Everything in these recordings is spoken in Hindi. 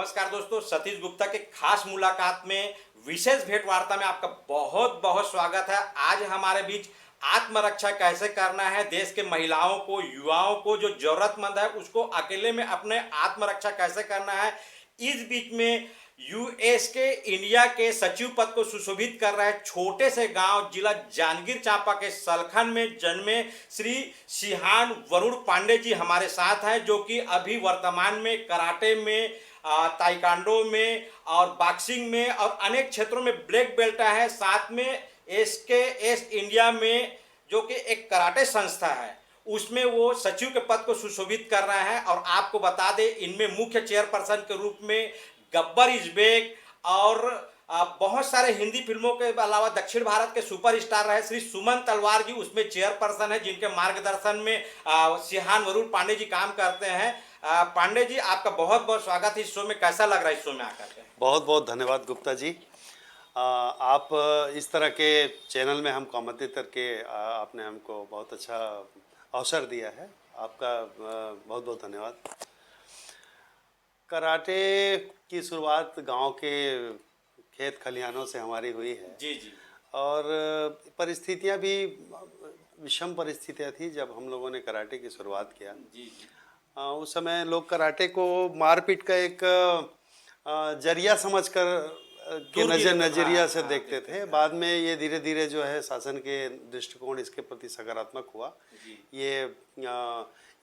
नमस्कार दोस्तों, सतीश गुप्ता के खास मुलाकात में विशेष भेंट वार्ता में आपका बहुत बहुत स्वागत है। आज हमारे बीच आत्मरक्षा कैसे करना है, देश के महिलाओं को, युवाओं को जो जरूरतमंद है उसको अकेले में अपने आत्मरक्षा कैसे करना है, इस बीच में यूएस के इंडिया के सचिव पद को सुशोभित कर रहे छोटे से गांव जिला जांजगीर चांपा के सलखन में जन्मे श्री शिहान वरुण पांडे जी हमारे साथ हैं, जो कि अभी वर्तमान में कराटे में, ताइक्वांडो में और बॉक्सिंग में और अनेक क्षेत्रों में ब्लैक बेल्ट है। साथ में एसकेएस इंडिया में जो कि एक कराटे संस्था है उसमें वो सचिव के पद को सुशोभित कर रहे हैं। और आपको बता दें, इनमें मुख्य चेयरपर्सन के रूप में गब्बर इज बैक और बहुत सारे हिंदी फिल्मों के अलावा दक्षिण भारत के सुपरस्टार रहे श्री सुमन तलवार जी उसमें चेयरपर्सन है, जिनके मार्गदर्शन में शिहान वरुण पांडे जी काम करते हैं। पांडे जी, आपका बहुत बहुत स्वागत है इस शो में। कैसा लग रहा है इस शो में आकर के? बहुत बहुत धन्यवाद गुप्ता जी। आप इस तरह के चैनल में हमको आमंत्रित करके आपने हमको बहुत अच्छा अवसर दिया है। आपका बहुत बहुत धन्यवाद। कराटे की शुरुआत गांव के खेत खलिहानों से हमारी हुई है। जी जी। और परिस्थितियां भी विषम परिस्थितियां थी जब हम लोगों ने कराटे की शुरुआत किया। जी जी। उस समय लोग कराटे को मारपीट का एक जरिया समझकर के नजरिया से देखते थे। बाद में ये धीरे धीरे जो है शासन के दृष्टिकोण इसके प्रति सकारात्मक हुआ। ये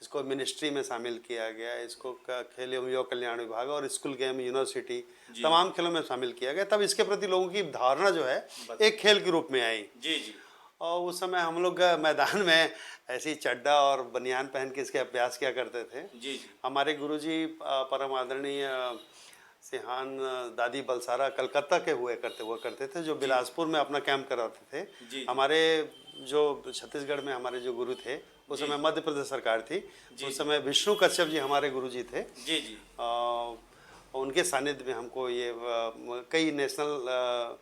इसको मिनिस्ट्री में शामिल किया गया, इसको खेल एवं युवा कल्याण विभाग और स्कूल गेम यूनिवर्सिटी तमाम खेलों में शामिल किया गया। तब इसके प्रति लोगों की धारणा जो है एक खेल के रूप में आई। जी जी। और उस समय हम लोग मैदान में ऐसी चड्डा और बनियान पहन के इसके अभ्यास किया करते थे। जी। हमारे गुरुजी परम आदरणीय सिहान दादी बलसारा कलकत्ता के हुआ करते थे, जो बिलासपुर में अपना कैंप कराते थे। हमारे जो छत्तीसगढ़ में हमारे जो गुरु थे उस समय मध्य प्रदेश सरकार थी, उस समय विष्णु कश्यप जी हमारे गुरुजी थे। जी जी। उनके सानिध्य में हमको ये कई नेशनल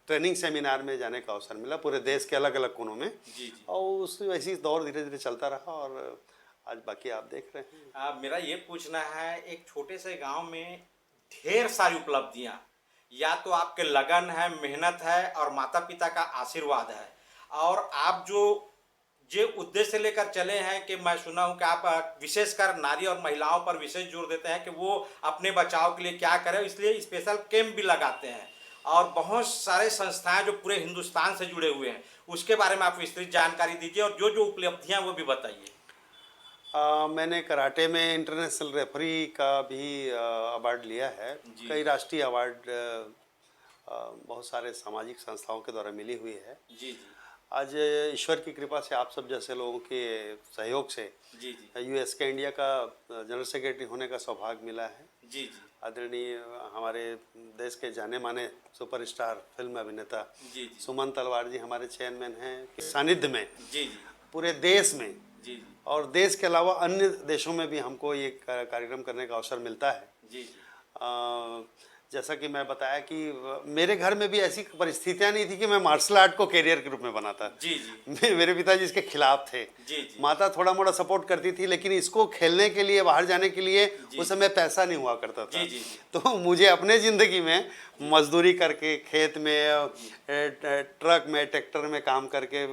ट्रेनिंग सेमिनार में जाने का अवसर मिला पूरे देश के अलग अलग कोनों में। जी। और उस वैसी दौर धीरे धीरे चलता रहा और आज बाकी आप देख रहे हैं। मेरा ये पूछना है, एक छोटे से गांव में ढेर सारी उपलब्धियां, या तो आपके लगन है, मेहनत है और माता पिता का आशीर्वाद है, और आप जो उद्देश्य लेकर चले हैं कि मैं सुना हूं कि आप विशेषकर नारी और महिलाओं पर विशेष जोर देते हैं कि वो अपने बचाव के लिए क्या करें, इसलिए स्पेशल कैंप भी लगाते हैं और बहुत सारे संस्थाएं जो पूरे हिंदुस्तान से जुड़े हुए हैं, उसके बारे में आप विस्तृत जानकारी दीजिए और जो उपलब्धियां वो भी बताइए। मैंने कराटे में इंटरनेशनल रेफरी का भी अवार्ड लिया है। कई राष्ट्रीय अवार्ड बहुत सारे सामाजिक संस्थाओं के द्वारा मिली हुई है। जी। आज ईश्वर की कृपा से आप सब जैसे लोगों के सहयोग से यूएस के इंडिया का जनरल सेक्रेटरी होने का सौभाग्य मिला है। जी। आदरणीय हमारे देश के जाने माने सुपरस्टार फिल्म अभिनेता सुमन तलवार जी हमारे चेयरमैन हैं सानिध्य में पूरे देश में और देश के अलावा अन्य देशों में भी हमको ये कार्यक्रम करने का अवसर मिलता है। जैसा कि मैं बताया कि मेरे घर में भी ऐसी परिस्थितियां नहीं थी कि मैं मार्शल आर्ट को कैरियर के रूप में बनाता। मेरे पिताजी इसके खिलाफ थे। माता थोड़ा मोड़ा सपोर्ट करती थी, लेकिन इसको खेलने के लिए, बाहर जाने के लिए उस समय पैसा नहीं हुआ करता था। तो मुझे अपने ज़िंदगी में मजदूरी करके, खेत में, ट्रक में, ट्रैक्टर में काम करके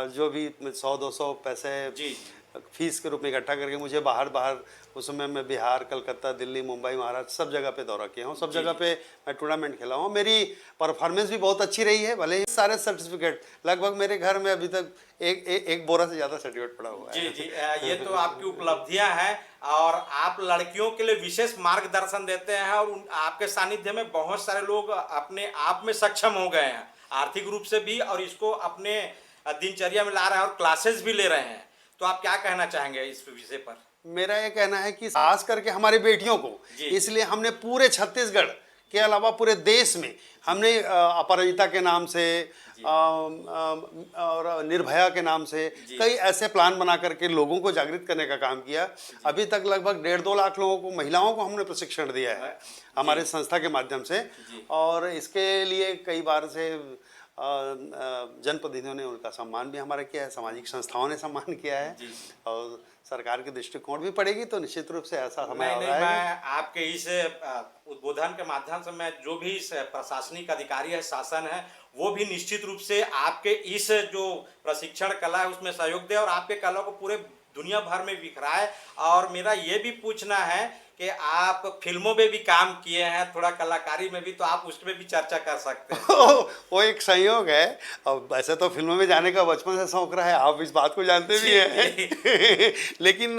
जो भी 100-200 पैसे फीस के रूप में इकट्ठा करके मुझे बाहर उस समय मैं बिहार, कलकत्ता, दिल्ली, मुंबई, महाराष्ट्र सब जगह पे दौरा किया हूँ। सब जगह पे मैं टूर्नामेंट खेला हूँ। मेरी परफॉर्मेंस भी बहुत अच्छी रही है। भले ही सारे सर्टिफिकेट लगभग मेरे घर में अभी तक एक बोरा से ज़्यादा सर्टिफिकेट पड़ा हुआ है। जी। ये तो आपकी उपलब्धियाँ हैं और आप लड़कियों के लिए विशेष मार्गदर्शन देते हैं और आपके सानिध्य में बहुत सारे लोग अपने आप में सक्षम हो गए हैं, आर्थिक रूप से भी, और इसको अपने दिनचर्या में ला रहे हैं और क्लासेस भी ले रहे हैं। तो आप क्या कहना चाहेंगे इस विषय पर? मेरा ये कहना है कि खास करके हमारी बेटियों को, इसलिए हमने पूरे छत्तीसगढ़ के अलावा पूरे देश में हमने अपराजिता के नाम से और निर्भया के नाम से कई ऐसे प्लान बना करके लोगों को जागृत करने का काम किया। अभी तक लगभग 1.5-2 लाख लोगों को, महिलाओं को हमने प्रशिक्षण दिया है हमारे संस्था के माध्यम से। और इसके लिए कई बार से जनप्रतिनिधियों ने उनका सम्मान भी हमारा किया है, सामाजिक संस्थाओं ने सम्मान किया है, और सरकार के दृष्टिकोण भी पड़ेगी तो निश्चित रूप से ऐसा समय नहीं आ नहीं, रहा है। मैं आपके इस उद्बोधन के माध्यम से मैं जो भी इस प्रशासनिक अधिकारी है, शासन है, वो भी निश्चित रूप से आपके इस जो प्रशिक्षण कला है उसमें सहयोग दे और आपके कला को पूरे दुनिया भर में बिखराए। और मेरा ये भी पूछना है कि आप फिल्मों में भी काम किए हैं, थोड़ा कलाकारी में भी, तो आप उसमें भी चर्चा कर सकते हैं। वो एक संयोग है। अब वैसे तो फिल्मों में जाने का बचपन से शौक रहा है, आप इस बात को जानते भी हैं। लेकिन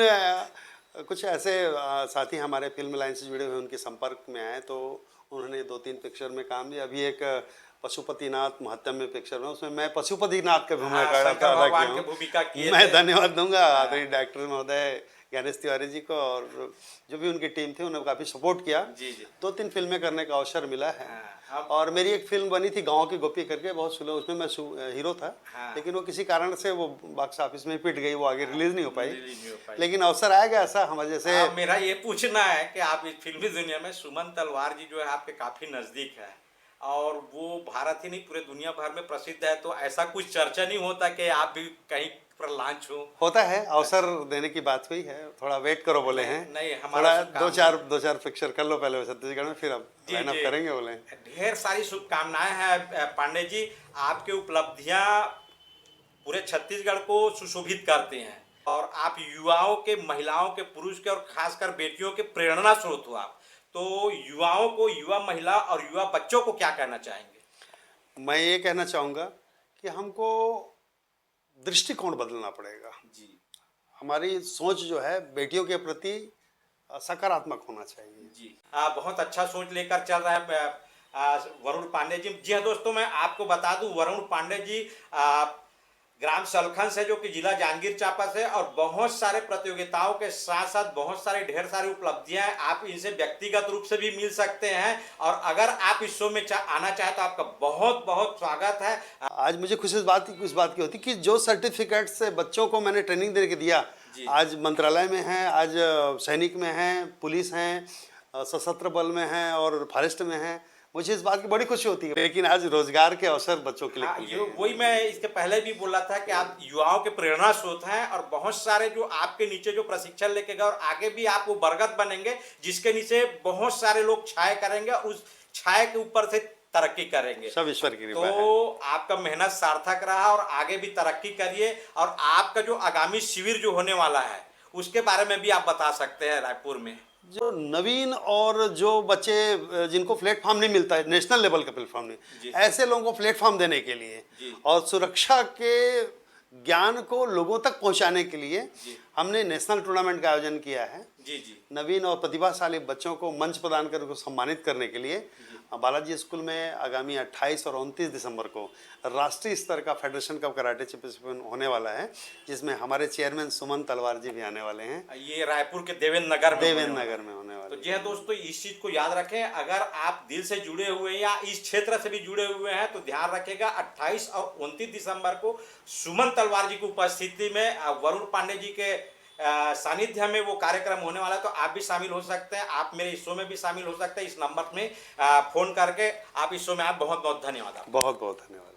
कुछ ऐसे साथी हमारे फिल्म लाइन से जुड़े हुए उनके संपर्क में आए तो उन्होंने 2-3 पिक्चर में काम दिया। अभी एक पशुपतिनाथ महत्म्य पिक्चर में, उसमें मैं पशुपतिनाथ का भूमिका किया। मैं धन्यवाद दूंगा आदरणीय डायरेक्टर महोदय ज्ञानेश तिवारी जी को, और जो भी उनकी टीम थी उन्होंने काफ़ी सपोर्ट किया। 2-3 फिल्में करने का अवसर मिला है। और मेरी एक फिल्म बनी थी गांव की गोपी करके, बहुत सुलभ, उसमें मैं हीरो था। लेकिन वो किसी कारण से वो बॉक्स ऑफिस में पिट गई, वो आगे रिलीज नहीं हो पाई। लेकिन अवसर आएगा ऐसा हमारे जैसे। मेरा ये पूछना है कि आप इस फिल्मी दुनिया में, सुमन तलवार जी जो है आपके काफ़ी नज़दीक है और वो भारत ही नहीं पूरे दुनिया भर में प्रसिद्ध है, तो ऐसा कुछ चर्चा नहीं होता कि आप भी कहीं पर लॉन्च हो? होता है, अवसर देने की बात हुई है, थोड़ा वेट करो बोले हैं। नहीं, हमारा दो चार पिक्चर कर लो पहले छत्तीसगढ़ में, फिर अब लाइन अप करेंगे बोले। ढेर सारी शुभकामनाएं हैं पांडे जी, आपकी उपलब्धियां पूरे छत्तीसगढ़ को सुशोभित करते हैं और आप युवाओं के, महिलाओं के, पुरुष के और खासकर बेटियों के प्रेरणा स्रोत हो आप। तो युवाओं को, युवा महिला और युवा बच्चों को क्या कहना चाहेंगे? मैं ये कहना चाहूँगा कि हमको दृष्टिकोण बदलना पड़ेगा। हमारी सोच जो है बेटियों के प्रति सकारात्मक होना चाहिए। बहुत अच्छा सोच लेकर चल रहा है वरुण पांडे जी। जी हाँ दोस्तों, मैं आपको बता दूं वरुण पांडे जी ग्राम सलखन से, जो कि जिला जांजगीर चांपा से, और बहुत सारे प्रतियोगिताओं के साथ साथ बहुत सारे ढेर सारी उपलब्धियां हैं। आप इनसे व्यक्तिगत रूप से भी मिल सकते हैं और अगर आप इस शो में आना चाहें तो आपका बहुत बहुत स्वागत है। आज मुझे खुशी इस बात की होती कि जो सर्टिफिकेट से बच्चों को मैंने ट्रेनिंग दे के दिया, आज मंत्रालय में हैं, आज सैनिक में हैं, पुलिस हैं, सशस्त्र बल में हैं और फॉरेस्ट में हैं, मुझे इस बात की बड़ी खुशी होती है। लेकिन आज रोजगार के अवसर बच्चों के लिए वही मैं इसके पहले भी बोला था कि आप युवाओं के प्रेरणा स्रोत हैं और बहुत सारे जो आपके नीचे जो प्रशिक्षण लेके गए और आगे भी आप वो बरगद बनेंगे जिसके नीचे बहुत सारे लोग छाया करेंगे और उस छाया के ऊपर से तरक्की करेंगे। सब ईश्वर की कृपा है। तो आपका मेहनत सार्थक रहा और आगे भी तरक्की करिए। और आपका जो आगामी शिविर जो होने वाला है उसके बारे में भी आप बता सकते हैं। रायपुर में जो नवीन और जो बच्चे जिनको प्लेटफॉर्म नहीं मिलता है, नेशनल लेवल का प्लेटफॉर्म नहीं, ऐसे लोगों को प्लेटफॉर्म देने के लिए और सुरक्षा के ज्ञान को लोगों तक पहुंचाने के लिए हमने नेशनल टूर्नामेंट का आयोजन किया है। नवीन और प्रतिभाशाली बच्चों को मंच प्रदान कर उनको सम्मानित करने के लिए बालाजी स्कूल में आगामी 28 और 29 दिसंबर को राष्ट्रीय स्तर का फेडरेशन कप कराटे चैंपियनशिप होने वाला है, जिसमें हमारे चेयरमैन सुमन तलवार जी भी आने वाले हैं। ये रायपुर के देवेंद्र नगर में होने वाले। तो जी हाँ दोस्तों, इस चीज को याद रखें, अगर आप दिल से जुड़े हुए हैं या इस क्षेत्र से भी जुड़े हुए हैं तो ध्यान रखेगा 28 और 29 दिसंबर को सुमन तलवार जी की उपस्थिति में वरुण पांडे जी के सानिध्य में वो कार्यक्रम होने वाला है। तो आप भी शामिल हो सकते हैं, आप मेरे इस शो में भी शामिल हो सकते हैं। इस नंबर में फोन करके आप इस शो में आप बहुत बहुत धन्यवाद। बहुत बहुत धन्यवाद।